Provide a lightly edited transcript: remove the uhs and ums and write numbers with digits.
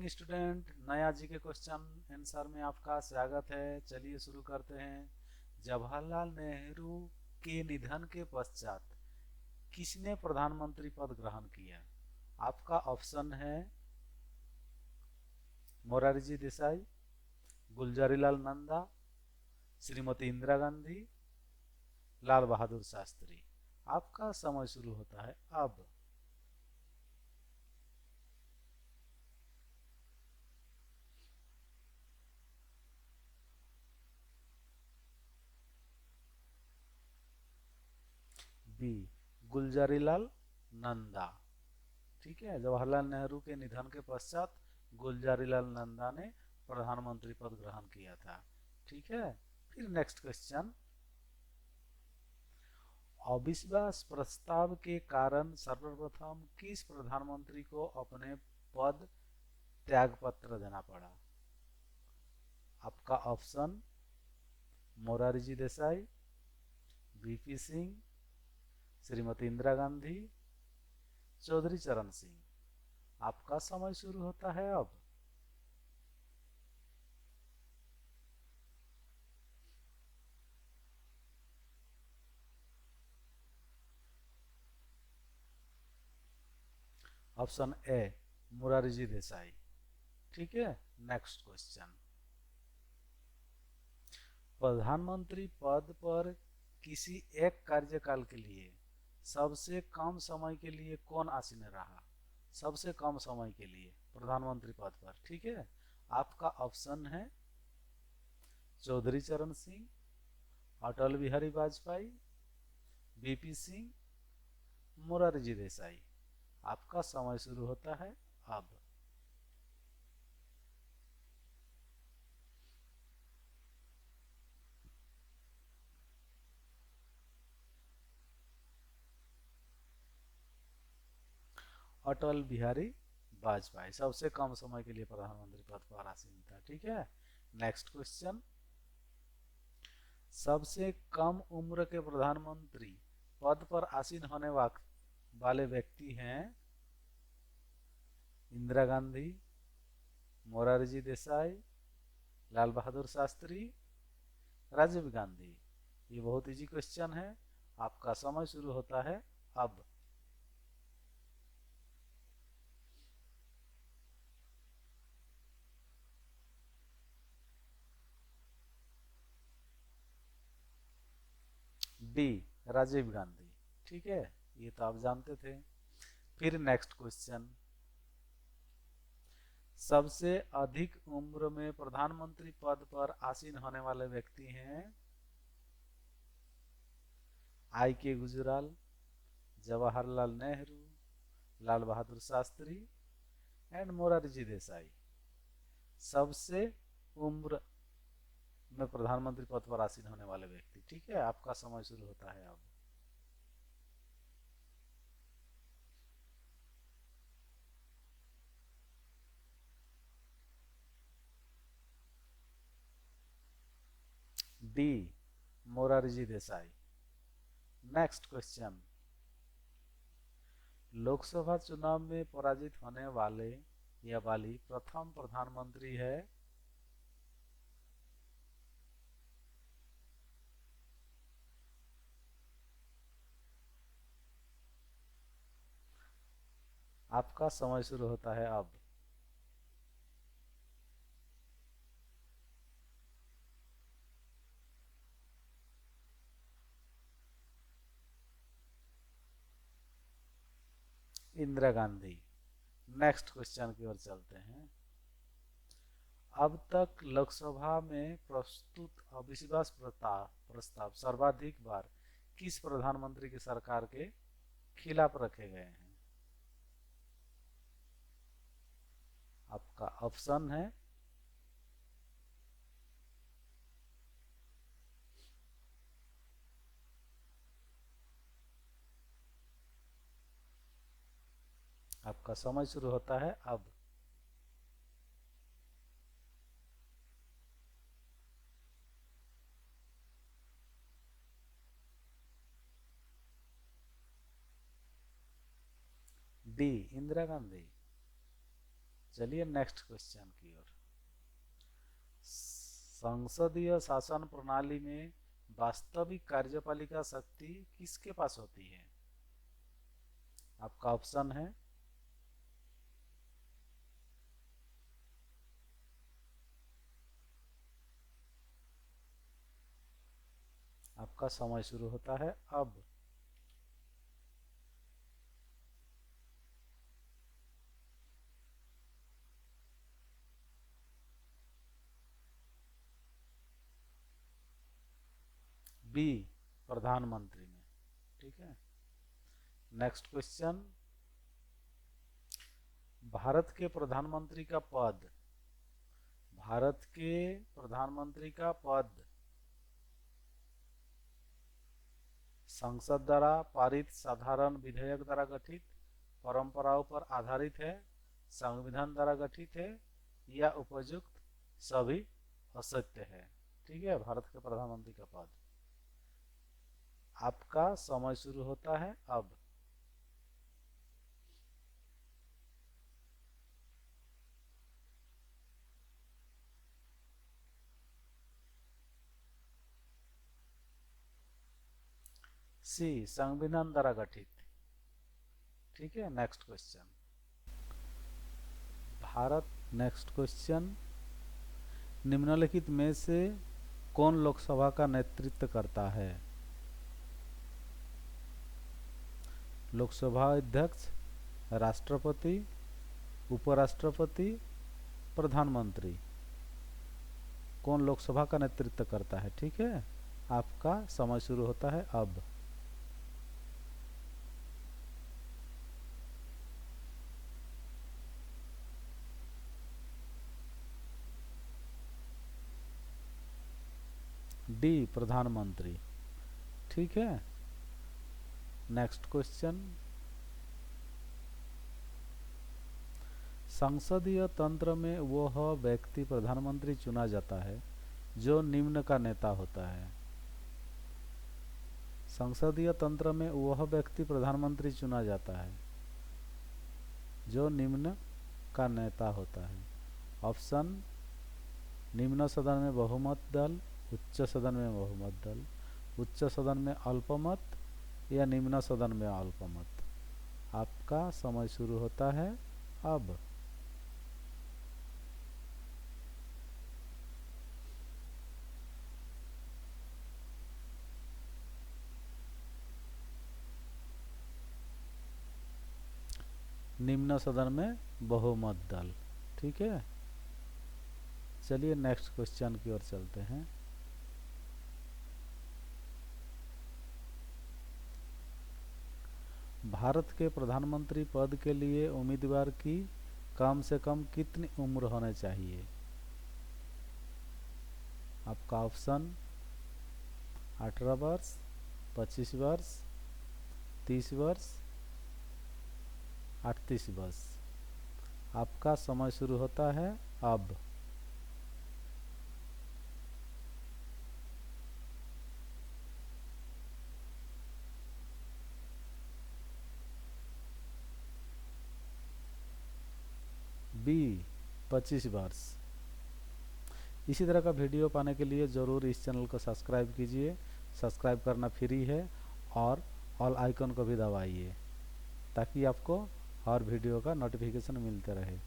Morning student, नया जी के question answer में आपका स्वागत है। चलिए शुरू करते हैं। जवाहरलाल नेहरू के निधन के पश्चात किसने प्रधानमंत्री पद ग्रहण किया? आपका ऑप्शन है मोरारजी देसाई, गुलजारीलाल नंदा, श्रीमती इंदिरा गांधी, लाल बहादुर शास्त्री। आपका समय शुरू होता है अब। बी, गुलजारीलाल नंदा। ठीक है, जवाहरलाल नेहरू के निधन के पश्चात गुलजारीलाल नंदा ने प्रधानमंत्री पद ग्रहण किया था। ठीक है, फिर नेक्स्ट क्वेश्चन। अविश्वास प्रस्ताव के कारण सर्वप्रथम किस प्रधानमंत्री को अपने पद त्याग पत्र देना पड़ा? आपका ऑप्शन मोरारजी देसाई, वीपी सिंह, श्रीमती इंदिरा गांधी, चौधरी चरण सिंह। आपका समय शुरू होता है अब। Option A Morarji Desai. ठीक है, नेक्स्ट क्वेश्चन। प्रधानमंत्री पद पर किसी एक कार्यकाल के लिए सबसे कम समय के लिए कौन आसीन रहा? सबसे कम समय के लिए प्रधानमंत्री पद पर। ठीक है, आपका ऑप्शन है चौधरी चरण सिंह, अटल बिहारी वाजपेयी, बीपी सिंह, मोरारजी देसाई। आपका समय शुरू होता है अब। अटल बिहारी वाजपेयी सबसे कम समय के लिए प्रधानमंत्री पद पर आसीन था। ठीक है, नेक्स्ट क्वेश्चन। सबसे कम उम्र के प्रधानमंत्री पद पर आसीन होने वाले व्यक्ति हैं इंदिरा गांधी, मोरारजी देसाई, लाल बहादुर शास्त्री, राजीव गांधी। ये बहुत इजी क्वेश्चन है। आपका समय शुरू होता है अब। डी, राजीव गांधी। ठीक है, ये तो आप जानते थे। फिर नेक्स्ट क्वेश्चन। सबसे अधिक उम्र में प्रधानमंत्री पद पर आसीन होने वाले व्यक्ति हैं आई के गुजराल, जवाहरलाल नेहरू, लाल बहादुर शास्त्री एंड मोरारजी देसाई। सबसे उम्र में प्रधानमंत्री पद पर आसीन होने वाले व्यक्ति। ठीक है, आपका समय शुरू होता है अब। D, Morarji Desai. Next question. Lok Sabha चुनाव में पराजित होने वाले या वाली प्रथम प्रधानमंत्री है? आपका समय शुरू होता है अब। इंदिरा गांधी। नेक्स्ट क्वेश्चन की ओर चलते हैं। अब तक लोकसभा में प्रस्तुत अविश्वास प्रस्ताव सर्वाधिक बार किस प्रधानमंत्री की सरकार के खिलाफ रखे गए हैं? आपका ऑप्शन है आपका समय शुरू होता है अब। डी, इंदिरा गांधी। चलिए नेक्स्ट क्वेश्चन की ओर। संसदीय शासन प्रणाली में वास्तविक कार्यपालिका शक्ति किसके पास होती है? आपका ऑप्शन है आपका समय शुरू होता है अब। बी, प्रधानमंत्री में। ठीक है, नेक्स्ट क्वेश्चन। भारत के प्रधानमंत्री का पद, भारत के प्रधानमंत्री का पद संसद द्वारा पारित साधारण विधेयक द्वारा गठित परंपराओं पर आधारित है, संविधान द्वारा गठित है, या उपयुक्त सभी असत्य है। ठीक है, भारत के प्रधानमंत्री का पद। आपका समय शुरू होता है अब। सी, संविधान द्वारा गठित। ठीक है, next question. Bharat, next question. निम्नलिखित में से कौन लोकसभा का नेतृत्व करता है? लोकसभा अध्यक्ष, राष्ट्रपति, उपराष्ट्रपति, प्रधानमंत्री। कौन लोकसभा का नेतृत्व करता है? ठीक है, आपका समय शुरू होता है अब। डी, प्रधानमंत्री। ठीक है, नेक्स्ट क्वेश्चन। संसदीय तंत्र में वह व्यक्ति प्रधानमंत्री चुना जाता है जो निम्न का नेता होता है। संसदीय तंत्र में वह व्यक्ति प्रधानमंत्री चुना जाता है जो निम्न का नेता होता है। ऑप्शन: निम्न सदन में बहुमत दल, उच्च सदन में बहुमत दल, उच्च सदन में अल्पमत, या निम्न सदन में अल्पमत। आपका समय शुरू होता है अब। निम्न सदन में बहुमत दल। ठीक है, चलिए नेक्स्ट क्वेश्चन की ओर चलते हैं। भारत के प्रधानमंत्री पद के लिए उम्मीदवार की कम से कम कितनी उम्र होनी चाहिए? आपका ऑप्शन: 18 वर्ष, 25 वर्ष, 30 वर्ष, 38 वर्ष। आपका समय शुरू होता है अब। बी, 25 वर्ष। इसी तरह का वीडियो पाने के लिए ज़रूर इस चैनल को सब्सक्राइब कीजिए। सब्सक्राइब करना फ्री है, और ऑल आइकन को भी दबाइए ताकि आपको हर वीडियो का नोटिफिकेशन मिलते रहे।